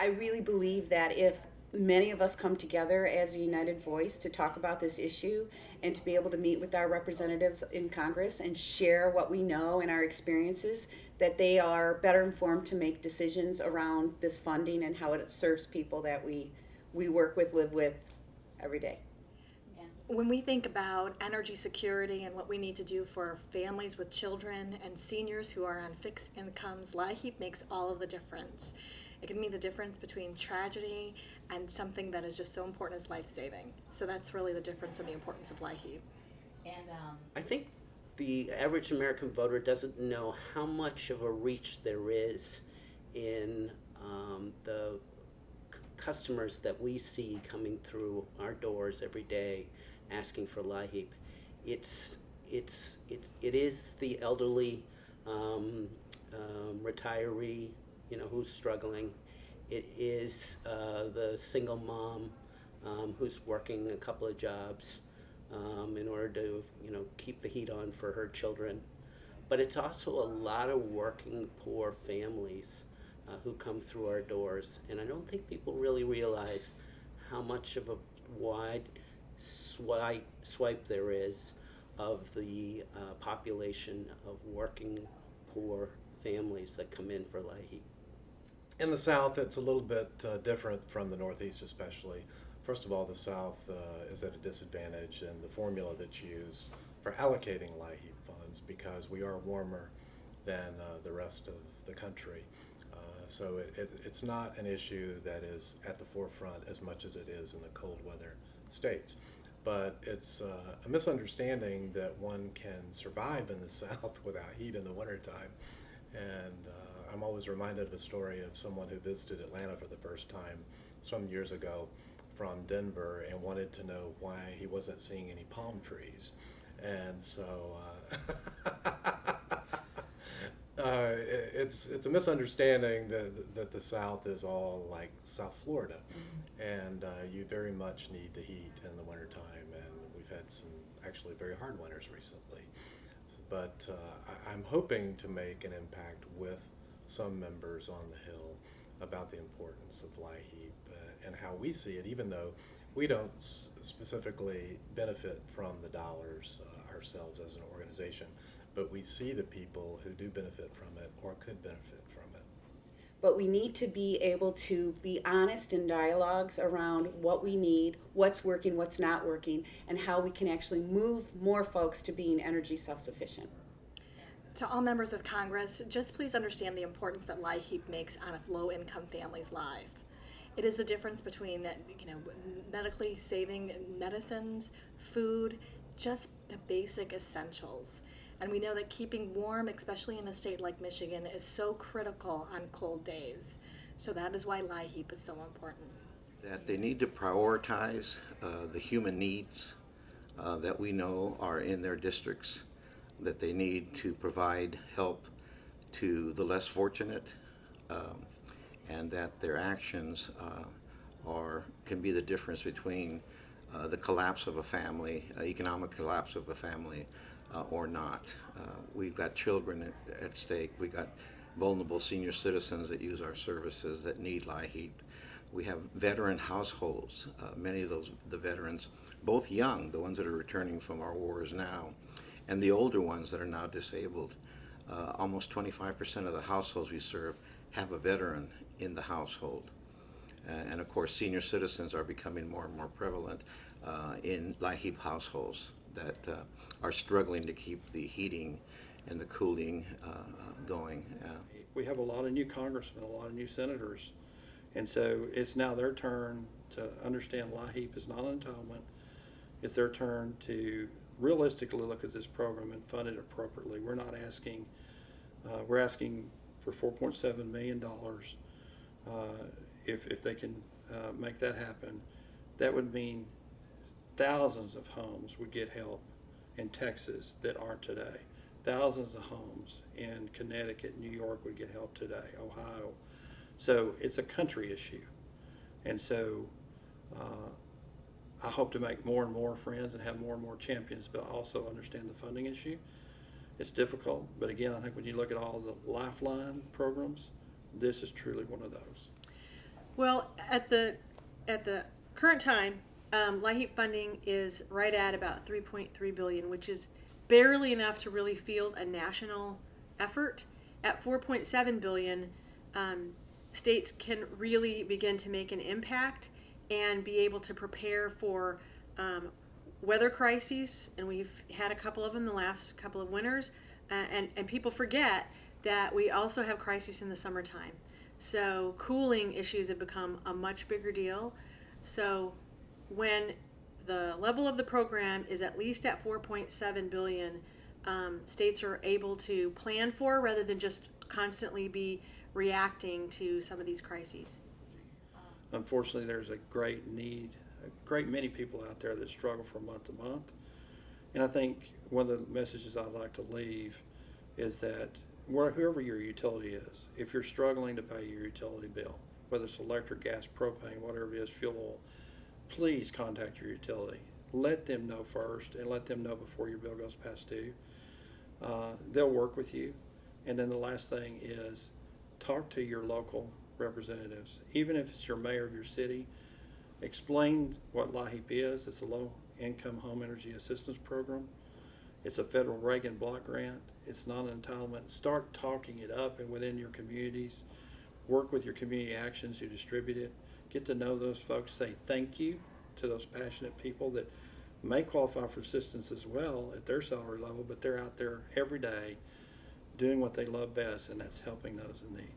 I really believe that if many of us come together as a united voice to talk about this issue and to be able to meet with our representatives in Congress and share what we know and our experiences, that they are better informed to make decisions around this funding and how it serves people that we work with, live with every day. When we think about energy security and what we need to do for families with children and seniors who are on fixed incomes, LIHEAP makes all of the difference. It can mean the difference between tragedy and something that is just so important as life saving. So that's really the difference in the importance of LIHEAP. And I think the average American voter doesn't know how much of a reach there is in the customers that we see coming through our doors every day asking for LIHEAP. It is the elderly retiree, who's struggling. It is the single mom who's working a couple of jobs in order to, keep the heat on for her children. But it's also a lot of working poor families who come through our doors. And I don't think people really realize how much of a wide swipe there is of the population of working poor families that come in for LIHEAP. In the South, it's a little bit different from the Northeast, especially. First of all, the South is at a disadvantage in the formula that's used for allocating LIHEAP funds because we are warmer than the rest of the country. So it's not an issue that is at the forefront as much as it is in the cold weather states. But it's a misunderstanding that one can survive in the South without heat in the wintertime. And I'm always reminded of a story of someone who visited Atlanta for the first time some years ago from Denver and wanted to know why he wasn't seeing any palm trees. And so it's a misunderstanding that the South is all like South Florida. And you very much need the heat in the wintertime. And we've had some actually very hard winters recently. But I'm hoping to make an impact with some members on the Hill about the importance of LIHEAP and how we see it, even though we don't specifically benefit from the dollars ourselves as an organization, but we see the people who do benefit from it or could benefit from it. But we need to be able to be honest in dialogues around what we need, what's working, what's not working, and how we can actually move more folks to being energy self-sufficient. To all members of Congress, just please understand the importance that LIHEAP makes on a low-income family's life. It is the difference between, medically saving medicines, food, just the basic essentials. And we know that keeping warm, especially in a state like Michigan, is so critical on cold days. So that is why LIHEAP is so important. That they need to prioritize the human needs that we know are in their districts, that they need to provide help to the less fortunate, and that their actions can be the difference between the collapse of a family, economic collapse of a family, or not. We've got children at stake. We've got vulnerable senior citizens that use our services that need LIHEAP. We have veteran households, many of the veterans, both young, the ones that are returning from our wars now, and the older ones that are now disabled. Almost 25% of the households we serve have a veteran in the household. And of course, senior citizens are becoming more and more prevalent in LIHEAP households that are struggling to keep the heating and the cooling going. We have a lot of new congressmen, a lot of new senators, and so it's now their turn to understand LIHEAP is not an entitlement. It's their turn to realistically look at this program and fund it appropriately. We're not asking, we're asking for $4.7 million. If they can make that happen, that would mean thousands of homes would get help in Texas that aren't today. Thousands of homes in Connecticut, New York would get help today, Ohio. So it's a country issue. And so I hope to make more and more friends and have more and more champions, but I also understand the funding issue. It's difficult, but again, I think when you look at all the Lifeline programs, this is truly one of those. Well, at the current time, LIHEAP funding is right at about 3.3 billion, which is barely enough to really field a national effort. At 4.7 billion, states can really begin to make an impact and be able to prepare for weather crises, and we've had a couple of them the last couple of winters, and people forget that we also have crises in the summertime. So cooling issues have become a much bigger deal. So when the level of the program is at least at 4.7 billion, states are able to plan for rather than just constantly be reacting to some of these crises. Unfortunately, there's a great need, a great many people out there that struggle from month to month. And I think one of the messages I'd like to leave is that whoever your utility is, if you're struggling to pay your utility bill, whether it's electric, gas, propane, whatever it is, fuel oil, please contact your utility. Let them know first, and let them know before your bill goes past due. They'll work with you. And then the last thing is talk to your local representatives. Even if it's your mayor of your city, explain what LIHEAP is. It's a Low Income Home Energy Assistance Program. It's a federal Reagan block grant. It's not an entitlement. Start talking it up and within your communities. Work with your community actions who distribute it. Get to know those folks. Say thank you to those passionate people that may qualify for assistance as well at their salary level, but they're out there every day doing what they love best, and that's helping those in need.